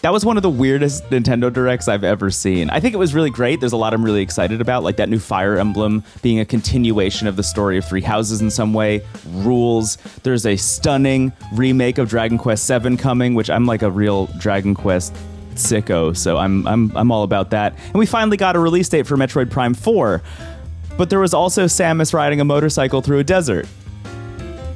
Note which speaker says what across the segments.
Speaker 1: That was one of the weirdest Nintendo Directs I've ever seen. I think it was really great. There's a lot I'm really excited about, like that new Fire Emblem being a continuation of the story of Three Houses in some way. Rules. There's a stunning remake of Dragon Quest VII coming, which I'm like a real Dragon Quest sicko, so I'm all about that. And we finally got a release date for Metroid Prime 4. But there was also Samus riding a motorcycle through a desert.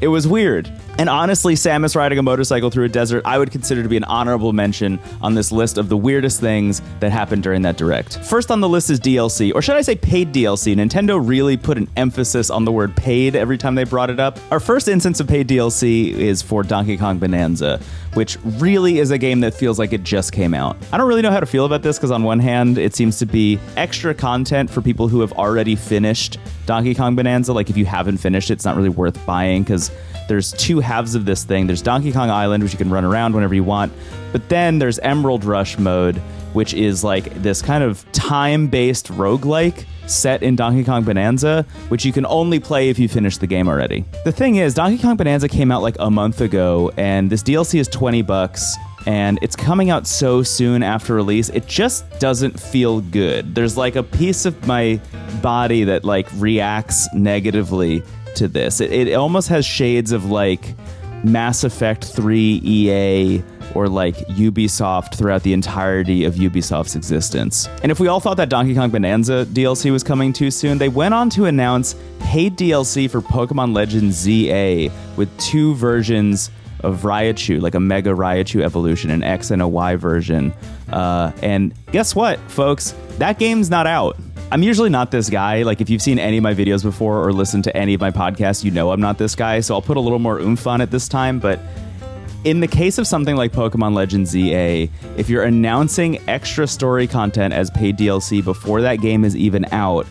Speaker 1: It was weird. And honestly, Samus riding a motorcycle through a desert, I would consider to be an honorable mention on this list of the weirdest things that happened during that direct. First on the list is DLC, or should I say paid DLC. Nintendo really put an emphasis on the word paid every time they brought it up. Our first instance of paid DLC is for Donkey Kong Bonanza, which really is a game that feels like it just came out. I don't really know how to feel about this because on one hand, it seems to be extra content for people who have already finished Donkey Kong Bonanza. Like if you haven't finished it, it's not really worth buying because there's two halves of this thing. There's Donkey Kong Island, which you can run around whenever you want. But then there's Emerald Rush mode, which is like this kind of time-based roguelike set in Donkey Kong Bonanza, which you can only play if you finish the game already. The thing is, Donkey Kong Bonanza came out like a month ago, and this DLC is $20, and it's coming out so soon after release, it just doesn't feel good. There's like a piece of my body that like reacts negatively to this. It almost has shades of like Mass Effect 3 EA or like Ubisoft throughout the entirety of Ubisoft's existence. And if we all thought that Donkey Kong Bonanza DLC was coming too soon, they went on to announce paid DLC for Pokemon Legends ZA with 2 versions of Raichu, like a Mega Raichu evolution, an X and a Y version. And guess what, folks? That game's not out. I'm usually not this guy. Like, if you've seen any of my videos before or listened to any of my podcasts, you know I'm not this guy, so I'll put a little more oomph on it this time. But in the case of something like Pokemon Legends ZA, if you're announcing extra story content as paid DLC before that game is even out,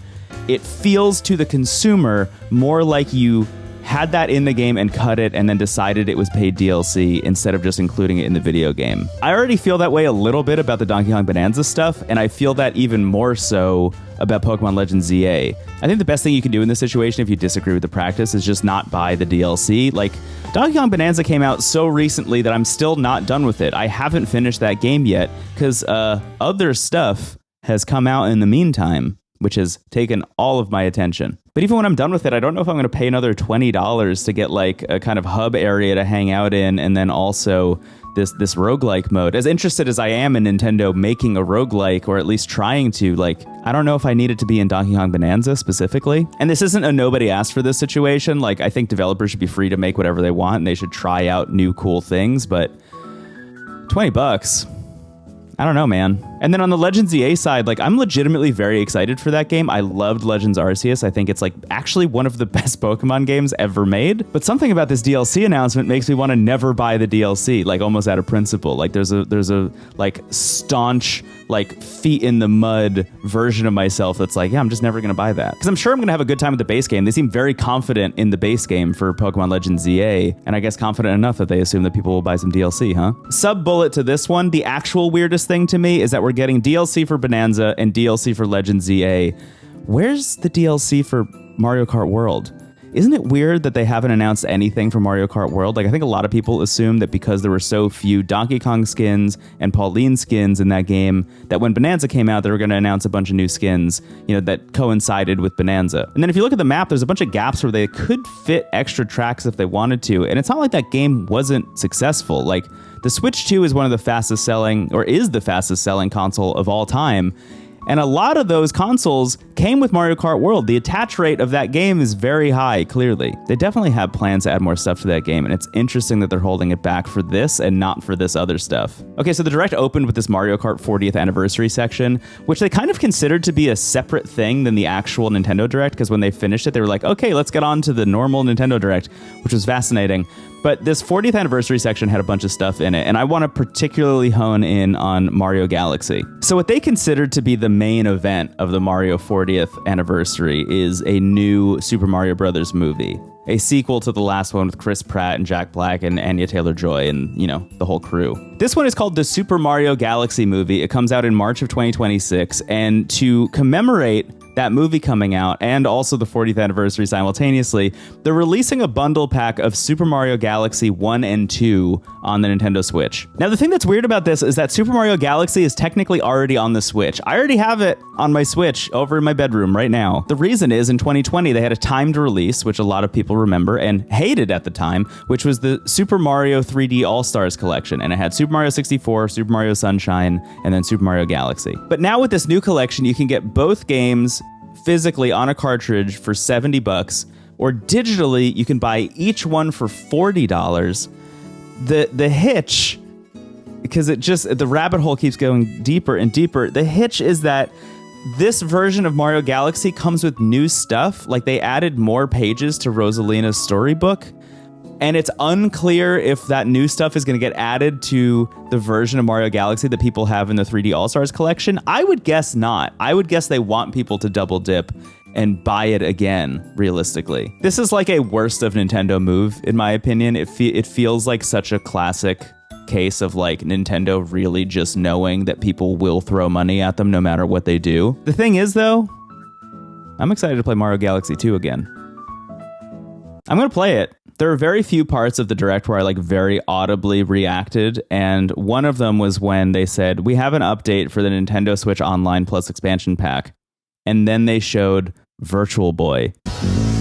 Speaker 1: it feels to the consumer more like you had that in the game and cut it and then decided it was paid DLC instead of just including it in the video game. I already feel that way a little bit about the Donkey Kong Bonanza stuff, and I feel that even more so about Pokemon Legends ZA. I think the best thing you can do in this situation if you disagree with the practice is just not buy the DLC. Like, Donkey Kong Bonanza came out so recently that I'm still not done with it. I haven't finished that game yet because other stuff has come out in the meantime, which has taken all of my attention. But even when I'm done with it, I don't know if I'm going to pay another $20 to get like a kind of hub area to hang out in, and then also this roguelike mode. As interested as I am in Nintendo making a roguelike, or at least trying to, like, I don't know if I need it to be in Donkey Kong Bonanza specifically. And this isn't a nobody asked for this situation. Like, I think developers should be free to make whatever they want, and they should try out new cool things, but $20, I don't know, man. And then on the Legends EA side, like, I'm legitimately very excited for that game. I loved Legends Arceus. I think it's like actually one of the best Pokemon games ever made. But something about this DLC announcement makes me want to never buy the DLC, like almost out of principle. Like there's a like staunch, like feet in the mud version of myself that's like, yeah, I'm just never going to buy that. Because I'm sure I'm going to have a good time with the base game. They seem very confident in the base game for Pokemon Legends ZA, and I guess confident enough that they assume that people will buy some DLC, huh? Sub-bullet to this one, the actual weirdest thing to me is that we're getting DLC for Bonanza and DLC for Legends ZA. Where's the DLC for Mario Kart World? Isn't it weird that they haven't announced anything for Mario Kart World? Like, I think a lot of people assume that because there were so few Donkey Kong skins and Pauline skins in that game, that when Bonanza came out, they were going to announce a bunch of new skins, you know, that coincided with Bonanza. And then if you look at the map, there's a bunch of gaps where they could fit extra tracks if they wanted to. And it's not like that game wasn't successful. Like, the Switch 2 is one of the fastest selling, or is the fastest selling console of all time. And a lot of those consoles came with Mario Kart World. The attach rate of that game is very high, clearly. They definitely have plans to add more stuff to that game, and it's interesting that they're holding it back for this and not for this other stuff. Okay, so the Direct opened with this Mario Kart 40th anniversary section, which they kind of considered to be a separate thing than the actual Nintendo Direct, because when they finished it, they were like, okay, let's get on to the normal Nintendo Direct, which was fascinating. But this 40th anniversary section had a bunch of stuff in it, and I want to particularly hone in on Mario Galaxy. So what they considered to be the main event of the Mario 40th anniversary is a new Super Mario Brothers movie, a sequel to the last one with Chris Pratt and Jack Black and Anya Taylor-Joy and, you know, the whole crew. This one is called the Super Mario Galaxy movie. It comes out in March of 2026, and to commemorate that movie coming out and also the 40th anniversary simultaneously, they're releasing a bundle pack of Super Mario Galaxy 1 and 2 on the Nintendo Switch. Now, the thing that's weird about this is that Super Mario Galaxy is technically already on the Switch. I already have it on my Switch over in my bedroom right now. The reason is in 2020, they had a timed release, which a lot of people remember and hated at the time, which was the Super Mario 3D All-Stars collection. And it had Super Mario 64, Super Mario Sunshine, and then Super Mario Galaxy. But now with this new collection, you can get both games physically on a cartridge for $70, or digitally, you can buy each one for $40. The hitch, because the rabbit hole keeps going deeper and deeper, the hitch is that this version of Mario Galaxy comes with new stuff. Like, they added more pages to Rosalina's storybook, and it's unclear if that new stuff is going to get added to the version of Mario Galaxy that people have in the 3D All-Stars collection. I would guess not. I would guess they want people to double dip and buy it again, realistically. This is like a worst of Nintendo move, in my opinion. It feels like such a classic case of like Nintendo really just knowing that people will throw money at them no matter what they do. The thing is, though, I'm excited to play Mario Galaxy 2 again. I'm going to play it. There are very few parts of the Direct where I like very audibly reacted, and one of them was when they said, we have an update for the Nintendo Switch Online Plus expansion pack, and then they showed Virtual Boy.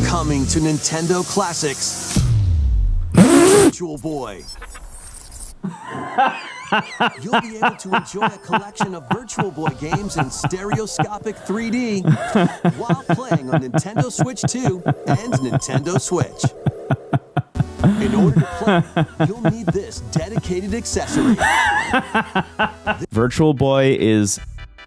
Speaker 2: Coming to Nintendo Classics, Virtual Boy. You'll be able to enjoy a collection of Virtual Boy games in stereoscopic 3D while playing on Nintendo Switch 2 and Nintendo Switch. In order to play, you'll need this dedicated accessory.
Speaker 1: Virtual Boy is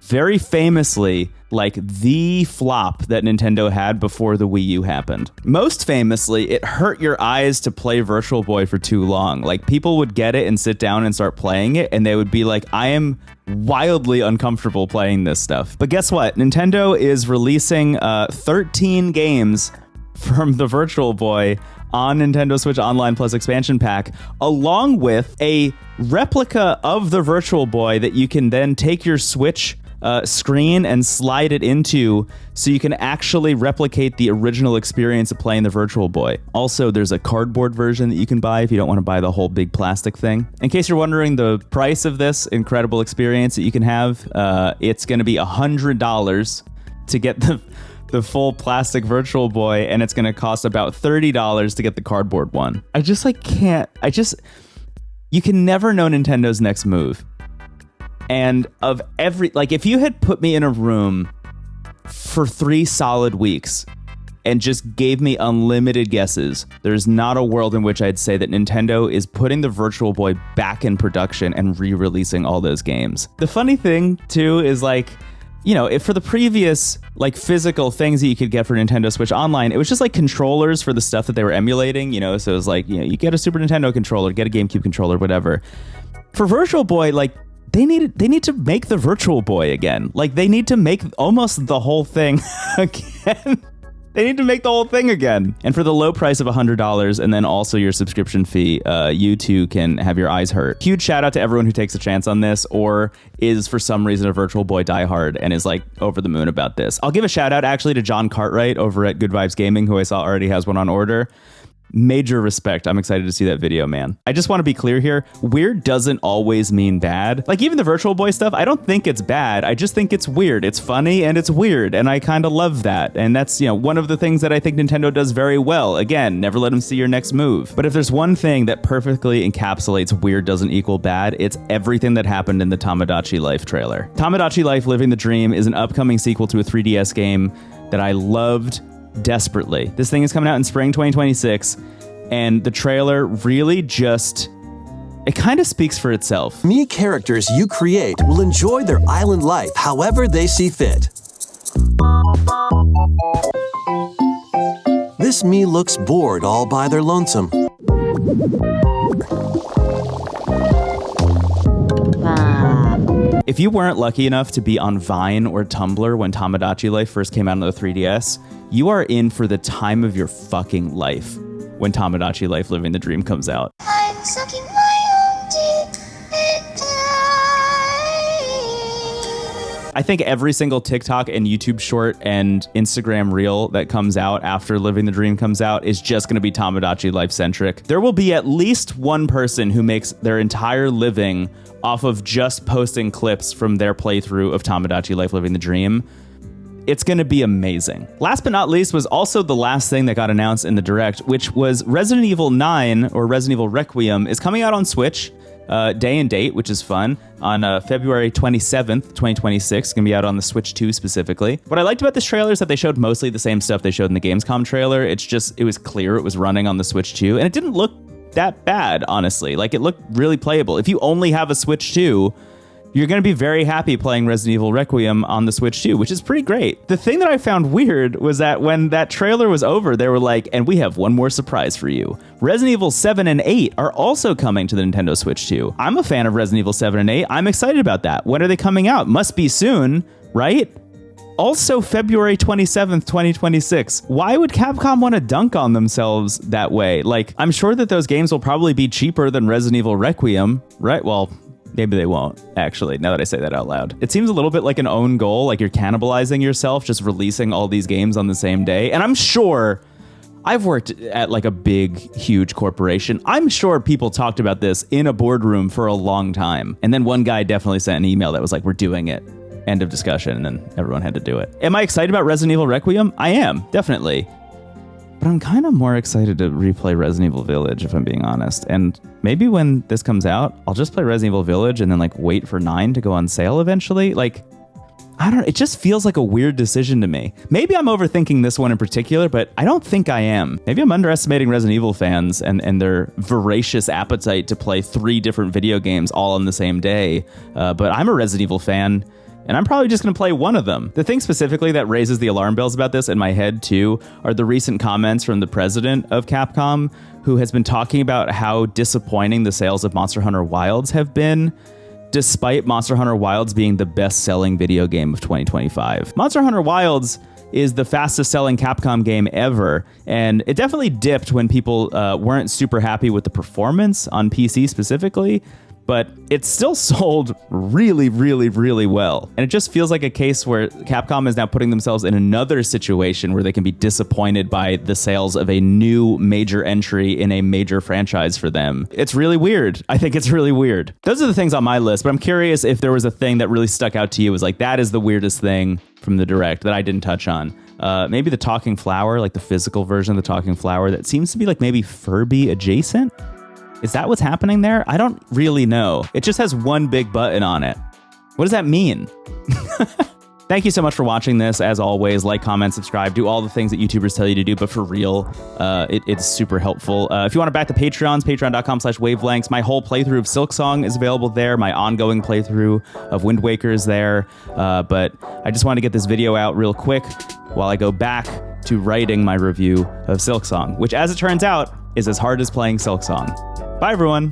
Speaker 1: very famously like the flop that Nintendo had before the Wii U happened. Most famously, it hurt your eyes to play Virtual Boy for too long. Like, people would get it and sit down and start playing it, and they would be like, I am wildly uncomfortable playing this stuff. But guess what? Nintendo is releasing 13 games from the Virtual Boy on Nintendo Switch Online Plus expansion pack, along with a replica of the Virtual Boy that you can then take your Switch screen and slide it into, so you can actually replicate the original experience of playing the Virtual Boy. Also, there's a cardboard version that you can buy if you don't want to buy the whole big plastic thing. In case you're wondering the price of this incredible experience that you can have, it's going to be $100 to get the full plastic Virtual Boy, and it's going to cost about $30 to get the cardboard one. You can never know Nintendo's next move. And if you had put me in a room for 3 solid weeks and just gave me unlimited guesses, there's not a world in which I'd say that Nintendo is putting the Virtual Boy back in production and re-releasing all those games. The funny thing, too, is like, you know, if for the previous like physical things that you could get for Nintendo Switch Online, it was just like controllers for the stuff that they were emulating, you know, so it was like, you know, you get a Super Nintendo controller, get a GameCube controller, whatever. For Virtual Boy, like, they need to make the Virtual Boy again. Like, they need to make almost the whole thing again. They need to make the whole thing again. And for the low price of $100 and then also your subscription fee, you too can have your eyes hurt. Huge shout out to everyone who takes a chance on this or is for some reason a Virtual Boy diehard and is like over the moon about this. I'll give a shout out actually to John Cartwright over at Good Vibes Gaming, who I saw already has one on order. Major respect. I'm excited to see that video, man. I just want to be clear here. Weird doesn't always mean bad. Like, even the Virtual Boy stuff, I don't think it's bad. I just think it's weird. It's funny and it's weird. And I kind of love that. And that's, you know, one of the things that I think Nintendo does very well. Again, never let them see your next move. But if there's one thing that perfectly encapsulates weird doesn't equal bad, it's everything that happened in the Tomodachi Life trailer. Tomodachi Life Living the Dream is an upcoming sequel to a 3DS game that I loved desperately. This thing is coming out in spring 2026, and the trailer really it kind of speaks for itself.
Speaker 2: Me characters you create will enjoy their island life however they see fit. This me looks bored all by their lonesome.
Speaker 1: If you weren't lucky enough to be on Vine or Tumblr when Tomodachi Life first came out on the 3DS, you are in for the time of your fucking life when Tomodachi Life Living the Dream comes out.
Speaker 3: I'm sucking my own dick and
Speaker 1: I think every single TikTok and YouTube short and Instagram reel that comes out after Living the Dream comes out is just going to be Tomodachi Life centric. There will be at least one person who makes their entire living off of just posting clips from their playthrough of Tomodachi Life Living the Dream. It's going to be amazing. Last but not least was also the last thing that got announced in the Direct, which was Resident Evil 9 or Resident Evil Requiem is coming out on Switch. Day and date, which is fun, on February 27th, 2026. It's going to be out on the Switch 2 specifically. What I liked about this trailer is that they showed mostly the same stuff they showed in the Gamescom trailer. It's just, it was clear it was running on the Switch 2, and it didn't look that bad, honestly. Like, it looked really playable. If you only have a Switch 2, you're going to be very happy playing Resident Evil Requiem on the Switch 2, which is pretty great. The thing that I found weird was that when that trailer was over, they were like, and we have one more surprise for you. Resident Evil 7 and 8 are also coming to the Nintendo Switch 2. I'm a fan of Resident Evil 7 and 8. I'm excited about that. When are they coming out? Must be soon, right? Also, February 27th, 2026. Why would Capcom want to dunk on themselves that way? Like, I'm sure that those games will probably be cheaper than Resident Evil Requiem, right? Well, maybe they won't, actually, now that I say that out loud. It seems a little bit like an own goal, like you're cannibalizing yourself, just releasing all these games on the same day. And I'm sure, I've worked at like a big, huge corporation. I'm sure people talked about this in a boardroom for a long time. And then one guy definitely sent an email that was like, we're doing it. End of discussion. And then everyone had to do it. Am I excited about Resident Evil Requiem? I am, definitely. But I'm kind of more excited to replay Resident Evil Village, if I'm being honest. And maybe when this comes out, I'll just play Resident Evil Village and then like wait for 9 to go on sale eventually. Like, I don't know. It just feels like a weird decision to me. Maybe I'm overthinking this one in particular, but I don't think I am. Maybe I'm underestimating Resident Evil fans and their voracious appetite to play 3 different video games all on the same day. But I'm a Resident Evil fan, and I'm probably just going to play one of them. The thing specifically that raises the alarm bells about this in my head, too, are the recent comments from the president of Capcom, who has been talking about how disappointing the sales of Monster Hunter Wilds have been, despite Monster Hunter Wilds being the best-selling video game of 2025. Monster Hunter Wilds is the fastest-selling Capcom game ever, and it definitely dipped when people weren't super happy with the performance on PC specifically, but it still sold really, really, really well. And it just feels like a case where Capcom is now putting themselves in another situation where they can be disappointed by the sales of a new major entry in a major franchise for them. It's really weird. I think it's really weird. Those are the things on my list, but I'm curious if there was a thing that really stuck out to you, was like, that is the weirdest thing from the Direct that I didn't touch on. Maybe the talking flower, like the physical version of the talking flower that seems to be like maybe Furby adjacent. Is that what's happening there? I don't really know. It just has one big button on it. What does that mean? Thank you so much for watching this. As always, like, comment, subscribe, do all the things that YouTubers tell you to do, but for real, it's super helpful. If you want to back the Patreons, patreon.com/wavelengths. My whole playthrough of Silksong is available there. My ongoing playthrough of Wind Waker is there. But I just wanted to get this video out real quick while I go back to writing my review of Silksong, which, as it turns out, is as hard as playing Silksong. Bye, everyone.